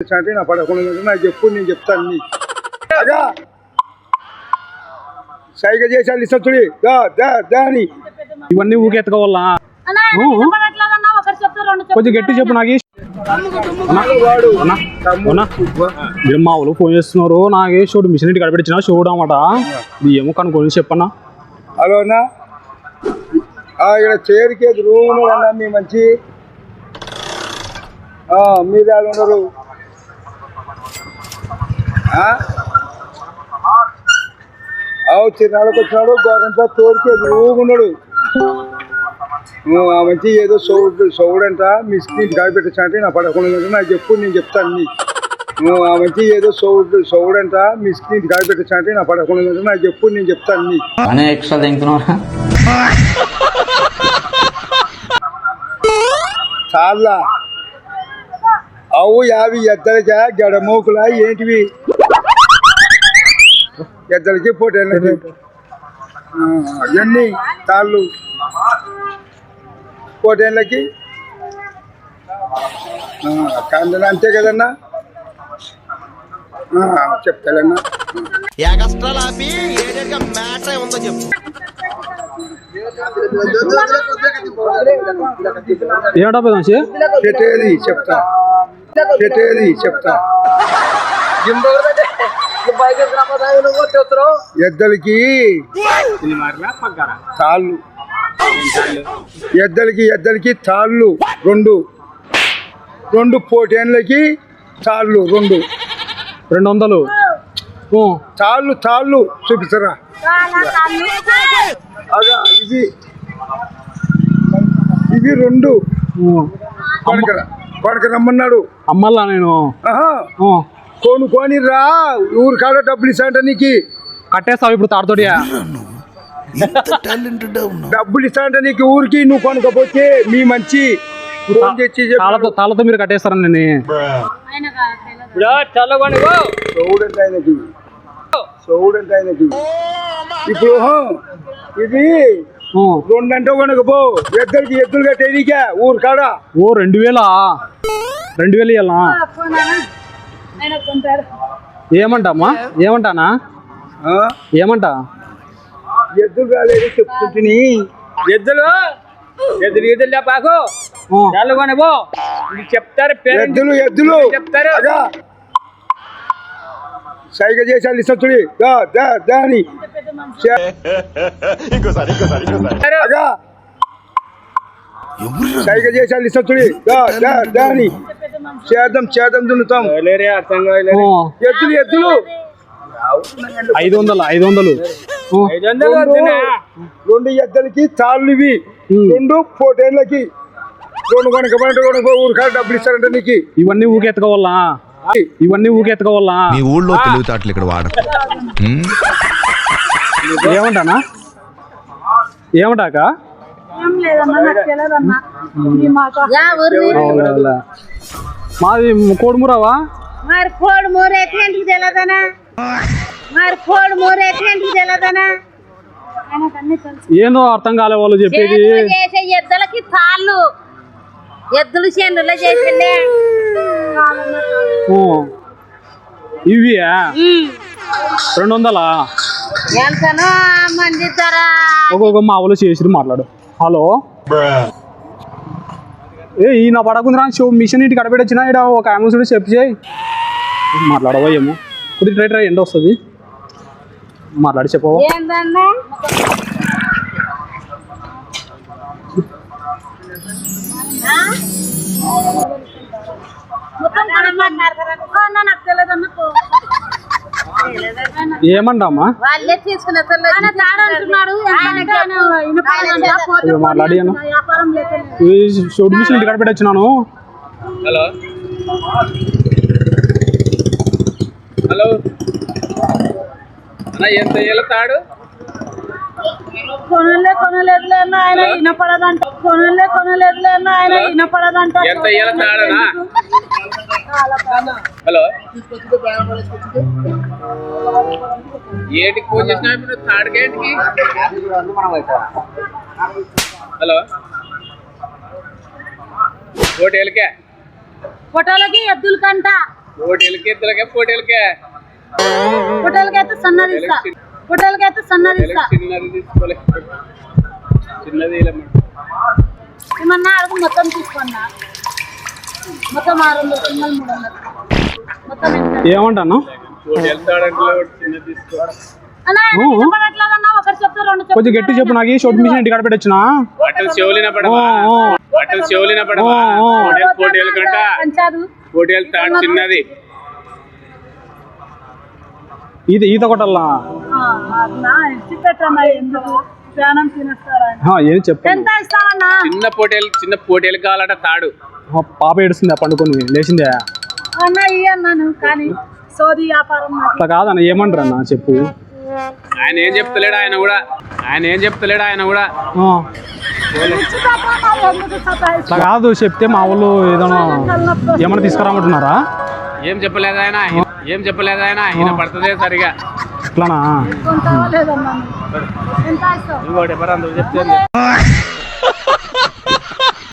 పెట్టచ్చా నా పడకుండా నాకు చెప్పు, నేను చెప్తాను నీ అగా సైగ చేసాను ఇస్తుంది దాని ఇవన్నీ ఊకెత్తుకోవాలా కొంచెం గట్టి చెప్పు నాకు. మీరు మా వాళ్ళు ఫోన్ చేస్తున్నారు, నాకే షోడు మిషన్ ఇంటి కడపెట్టిన షోడు అన్నమాట. ఇది ఏమో కనుక్కొని చెప్పన్నా. హలో అన్నా, ఇక్కడ చేరికే రూమ్ అన్నా మీ మంచి మీరు వాళ్ళు ఉన్నారు. చిన్నాళ్ళకి వచ్చినాడు గోరంతా తోరికే రూమ్ ఉన్నాడు. మంచి ఏదో సౌడంట మీ స్క్రీన్ కాయపెట్టచ్చా నా పడకుండా నాకు చెప్పు, నేను చెప్తాను నీ మంచి ఏదో సౌడంట మీ స్క్రీన్ కాయపెట్టచ్చా నా పడకుండా నాకు చెప్పు, నేను చెప్తాను నీ చాలా అవు యావి ఎద్దలకా గడమోకులా ఏంటివి ఎద్దలకి పోటీ ఎన్ని తాళ్ళు పోటేళ్ళకి కాందన అంతే కదన్నా, చెప్తానన్నా. పెట్టేది చెప్తా, పెట్టేది చెప్తా. ఎద్దలకి తాళ్ళు, ఎద్దలకి తాళ్ళు రెండు పోటేళ్ళకి తాళ్ళు 200 తాళ్ళు చూపిస్తారా? అగా ఇవి 2 కొనక రమ్మన్నాడు. అమ్మల్లా నేను కొనుక్కొని రా, ఊరు కాడ డబ్బులు ఇస్తాంట నీకు. కట్టేస్తావు ఇప్పుడు తాడుతోటి డబ్బులు ఇస్తాంట నీకు ఊరికి, నువ్వు కొనుక్కపోతే మీ మంచి తాళ్ళతో మీరు కట్టేస్తారని నేను చూడండి ఆయనకి. ఇప్పుడు ఇది 2 అంటే కొనకపో, ఎద్దులు కట్టేదికా ఊరు కాడ. 2000 ఇవ్వాలా? ఏమంటామా? ఏమంటానా? ఏమంటా? ఎద్దులు కాలేదు చెప్తుంటిని. ఎద్దులు పాకు కొనబో చెప్తారు, ఎద్దులు చెప్తారు. సైగ చేసాను ఇస్తుంది దాని సైగ చేసాను ఇస్తుంది దాని చేద్దాం దున్నుతాం. ఎద్దులు 500 2 ఎద్దలకి తాళ్ళు, ఇవి 2 పోటేళ్ళకి 2 కొనక ఊరు కాడ డబ్బులు ఇస్తారంట నీకు. ఇవన్నీ ఊకెత్తుకోవాలా? మీ ఊళ్ళో తెలివితేటలు ఇక్కడ వాడ. ఏమంటానా? ఏమంటాక మాది కోడుమూరావా? మరి కోడుమూర ఎట్లాంటికి తెలదనా? ఏందో అర్థం కాలే వాళ్ళు చెప్పేది. ఎద్దులకి తాళ్ళు, ఎద్దులు చేనులో చేసే ఇవి 200 ఎంతనో మంది ధర. ఒక్కొక్క మా వాళ్ళు చేసి మాట్లాడు. హలో ఈయన పడకుండా మిషన్ ఇంటికి కడపెట్టొచ్చినా ఇక్కడ ఒక అమౌంట్ చెప్పి చేయి మాట్లాడవా. ఏమో కొద్దిగా ట్రై ఎండ వస్తుంది, మాట్లాడి చెప్పవా. ఏమంటామా? మాట్లాడి షోడ్ మిషన్ ఇంటి కడ పెట్టొచ్చినాను. హలో అన్న, ఎంత తాడు? కొనలేదులే అన్న, ఆయన వినపడదంట. ఎంత తాడనా? హలో ఏటికి ఫోన్ చేసినా ఇప్పుడు తాడుకి ఏంటికి? హలో ఫోటోలకి ఎద్దుల కంట పోటీలకి ఎద్దులకే పోటీలకే ఫోటోలకైతే సన్నది ఇస్తా, ఫోటోలకైతే సన్నది ఇస్తా. చిన్నది తీసుకోలే, చిన్నది ఇవ్వలేమ్మా. ఏమన్నా అడుగు మొత్తం తీసుకున్నా, మొత్తం 600 చిన్నలు 300 మొత్తం ఎంత? ఏమంటాను పోటీలు తాడంటే చిన్నది తీసుకో. అన్నా వినపడట్లేదన్నా, ఒకటి చెప్తే రెండు చెప్తా. కొంచెం గట్టి చెప్పు, నాకు ఈ షార్ట్ మిషన్ ఇంటికాడ పెట్టొచ్చిన. బట్టలు చెవులిన పడవా, బట్టలు చెవులిన పడవా. పోటీలు కంట పంచాదు పోటీలు తాడు చిన్నది. ఈత కొట్టాలా? అన్నా ఇచ్చి పెట్టన్నా, ఎందుకు ప్రాణం తినేస్తారా? ఏం చెప్పు. ఎంత ఇస్తావన్నా? చిన్న పోటీలు కావాలట తాడు. పాప ఏడుస్తుంది పండుకొని లేచిందే. అన్నా ఇయ్యన్నాను కానీ సోది వ్యాపారం నాకు. అట్లా కాదన్న, ఏమంటారు అన్న చెప్పు. ఆయన ఏం చెప్తలేడు, ఆయన కూడా ఆ, ఇచ్చి పెట్టన్నా, ఎందుకు సతాయిస్తావు? అట్లా కాదు, చెప్తే మా వాళ్ళు ఏమన్నా తీసుకురామంటున్నారా? ఏం చెప్పలేదు ఆయన ఈయన పడుతుందే సరిగా. అట్లానా? కొంటావా లేదన్నా? ఎంత ఇస్తావు? ఇంకోటి ఎవరు అందరూ చెప్తే